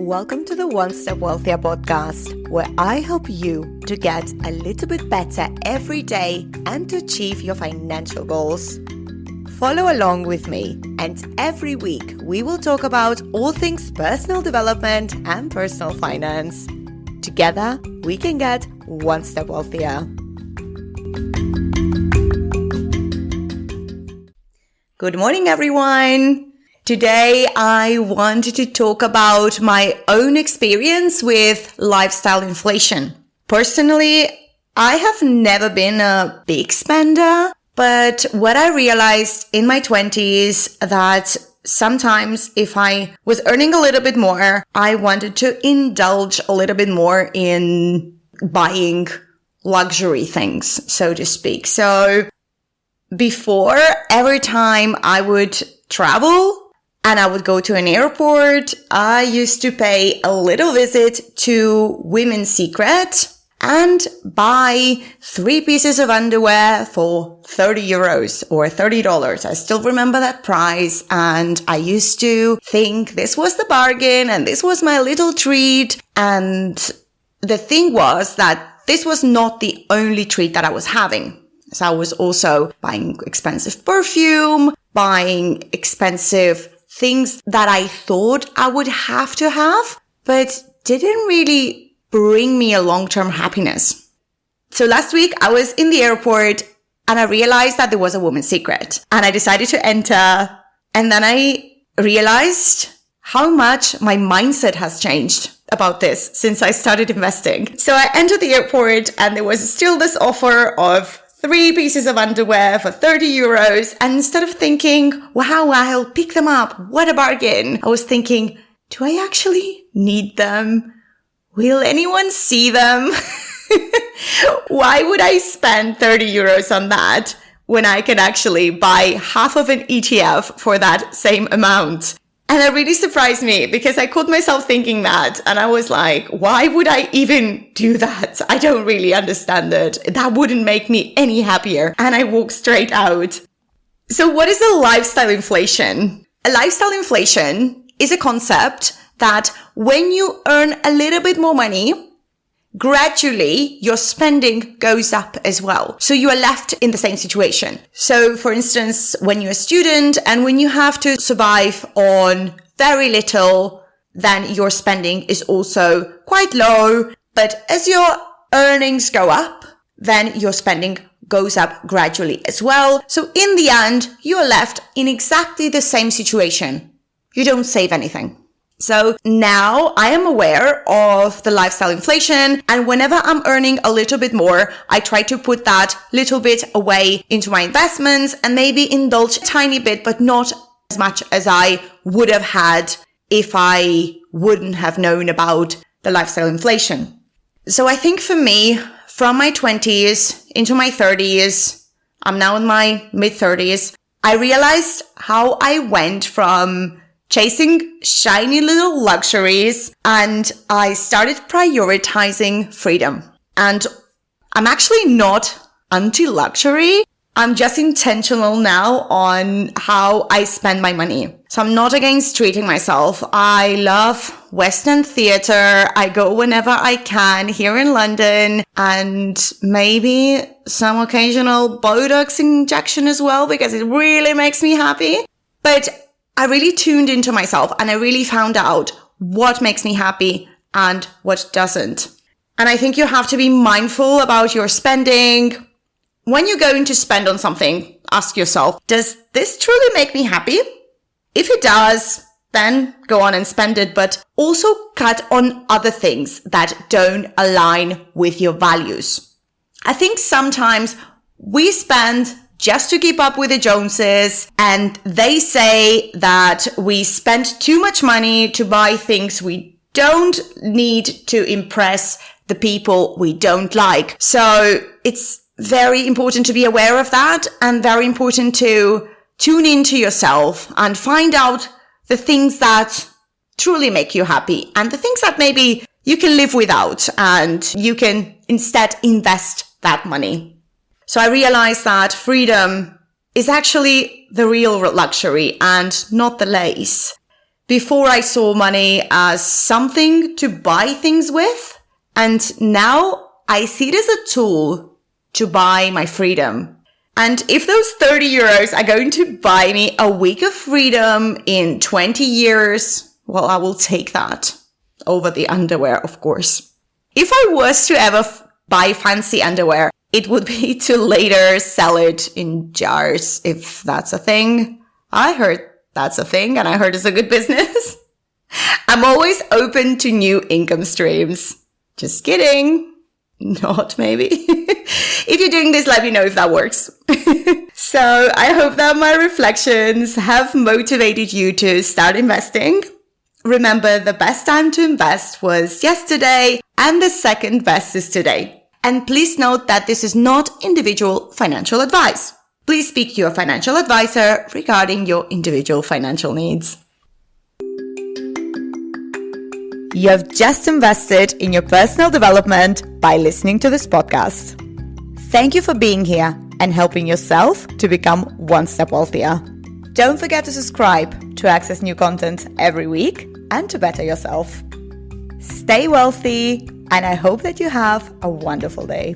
Welcome to the One Step Wealthier podcast, where I help you to get a little bit better every day and to achieve your financial goals. Follow along with me, and every week we will talk about all things personal development and personal finance. Together, we can get one step wealthier. Good morning, everyone. Today, I wanted to talk about my own experience with lifestyle inflation. Personally, I have never been a big spender, but what I realized in my 20s that sometimes if I was earning a little bit more, I wanted to indulge a little bit more in buying luxury things, so to speak. So before, every time I would travel, and I would go to an airport, I used to pay a little visit to Women's Secret and buy 3 pieces of underwear for 30 euros or $30. I still remember that price. And I used to think this was the bargain and this was my little treat. And the thing was that this was not the only treat that I was having. So I was also buying expensive perfume, buying expensive things that I thought I would have to have, but didn't really bring me a long-term happiness. So last week I was in the airport and I realized that there was a Women's Secret and I decided to enter. And then I realized how much my mindset has changed about this since I started investing. So I entered the airport and there was still this offer of 3 pieces of underwear for 30 euros. And instead of thinking, wow, I'll pick them up, what a bargain, I was thinking, do I actually need them? Will anyone see them? Why would I spend 30 euros on that when I can actually buy half of an ETF for that same amount? And that really surprised me because I caught myself thinking that. And I was like, why would I even do that? I don't really understand it. That wouldn't make me any happier. And I walked straight out. So what is a lifestyle inflation? A lifestyle inflation is a concept that when you earn a little bit more money, gradually your spending goes up as well. So you are left in the same situation. So for instance, when you're a student and when you have to survive on very little, then your spending is also quite low. But as your earnings go up, then your spending goes up gradually as well. So in the end, you are left in exactly the same situation. You don't save anything. So now I am aware of the lifestyle inflation, and whenever I'm earning a little bit more, I try to put that little bit away into my investments and maybe indulge a tiny bit, but not as much as I would have had if I wouldn't have known about the lifestyle inflation. So I think for me, from my 20s into my 30s, I'm now in my mid 30s, I realized how I went from chasing shiny little luxuries and I started prioritizing freedom. And I'm actually not anti-luxury. I'm just intentional now on how I spend my money. So I'm not against treating myself. I love West End theatre. I go whenever I can here in London, and maybe some occasional Botox injection as well because it really makes me happy. But I really tuned into myself and I really found out what makes me happy and what doesn't. And I think you have to be mindful about your spending. When you're going to spend on something, ask yourself, does this truly make me happy? If it does, then go on and spend it, but also cut on other things that don't align with your values. I think sometimes we spend just to keep up with the Joneses, and they say that we spend too much money to buy things we don't need to impress the people we don't like. So it's very important to be aware of that and very important to tune into yourself and find out the things that truly make you happy and the things that maybe you can live without and you can instead invest that money. So I realized that freedom is actually the real luxury and not the lace. Before I saw money as something to buy things with, and now I see it as a tool to buy my freedom. And if those 30 euros are going to buy me a week of freedom in 20 years, well, I will take that over the underwear, of course. If I was to ever buy fancy underwear, it would be to later sell it in jars, if that's a thing. I heard that's a thing, and I heard it's a good business. I'm always open to new income streams. Just kidding. Not maybe. If you're doing this, let me know if that works. So I hope that my reflections have motivated you to start investing. Remember, the best time to invest was yesterday, and the second best is today. And please note that this is not individual financial advice. Please speak to your financial advisor regarding your individual financial needs. You have just invested in your personal development by listening to this podcast. Thank you for being here and helping yourself to become one step wealthier. Don't forget to subscribe to access new content every week and to better yourself. Stay wealthy, and I hope that you have a wonderful day.